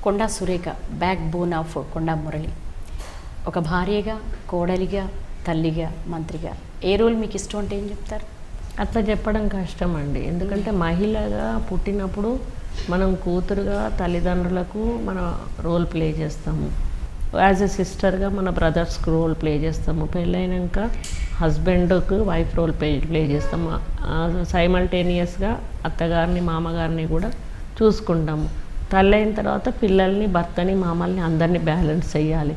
Konda Surekha backbone of Konda Murali. ఒక భార్యగా, కోడలిగా, తల్లిగా, మంత్రిగా ఏ రోల్ మీకు ఇష్టం అంటే ఏం చెప్తారు? అట్లా చెప్పడం కష్టం అండి. ఎందుకంటే మహిళగా పుట్టినప్పుడు మనం కూతురుగా తల్లిదండ్రులకు మన రోల్ ప్లే చేస్తాము. యాజ్ ఎ సిస్టర్గా మన బ్రదర్స్కి రోల్ ప్లే చేస్తాము. పెళ్ళైనాక హస్బెండ్కు వైఫ్ రోల్ ప్లే చేస్తాము. సైమల్టేనియస్గా అత్తగారిని మామగారిని కూడా చూసుకుంటాము. తల్లి అయిన తర్వాత పిల్లల్ని, భర్తని, మామల్ని అందరినీ బ్యాలెన్స్ చేయాలి.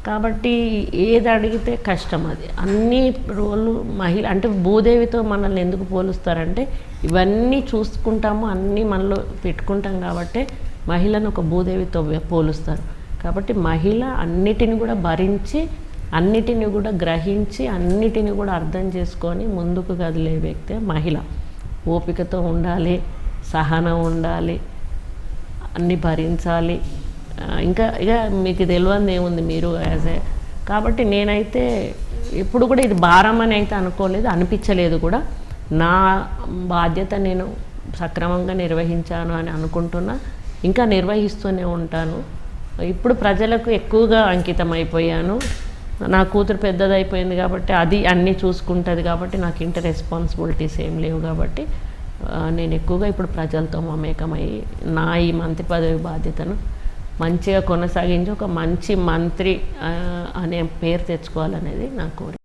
కాబట్టి ఏది అడిగితే కష్టం. అది అన్ని రోళ్ళు మహిళ అంటే భూదేవితో మనల్ని ఎందుకు పోలుస్తారంటే ఇవన్నీ చూసుకుంటాము, అన్నీ మనలో పెట్టుకుంటాం కాబట్టి మహిళను ఒక భూదేవితో పోలుస్తారు. కాబట్టి మహిళ అన్నిటిని కూడా భరించి, అన్నిటిని కూడా గ్రహించి, అన్నిటిని కూడా అర్థం చేసుకొని ముందుకు కదిలే వ్యక్తే మహిళ. ఓపికతో ఉండాలి, సహనం ఉండాలి, అన్నీ భరించాలి. ఇంకా మీకు తెలియదు ఏముంది మీరు కాబట్టి నేనైతే ఎప్పుడు కూడా ఇది భారం అని అయితే అనుకోలేదు, అనిపించలేదు కూడా. నా బాధ్యత నేను సక్రమంగా నిర్వహించాను అని అనుకుంటున్నా, ఇంకా నిర్వహిస్తూనే ఉంటాను. ఇప్పుడు ప్రజలకు ఎక్కువగా అంకితం అయిపోయాను. నా కూతురు పెద్దదైపోయింది కాబట్టి అది అన్నీ చూసుకుంటుంది కాబట్టి నాకు ఇంటి రెస్పాన్సిబిలిటీస్ ఏం లేవు కాబట్టి నేను ఎక్కువగా ఇప్పుడు ప్రజలతో మమేకమై నా ఈ మంత్రి పదవి బాధ్యతను మంచిగా కొనసాగించి ఒక మంచి మంత్రి అనే పేరు తెచ్చుకోవాలనేది నా కోరిక.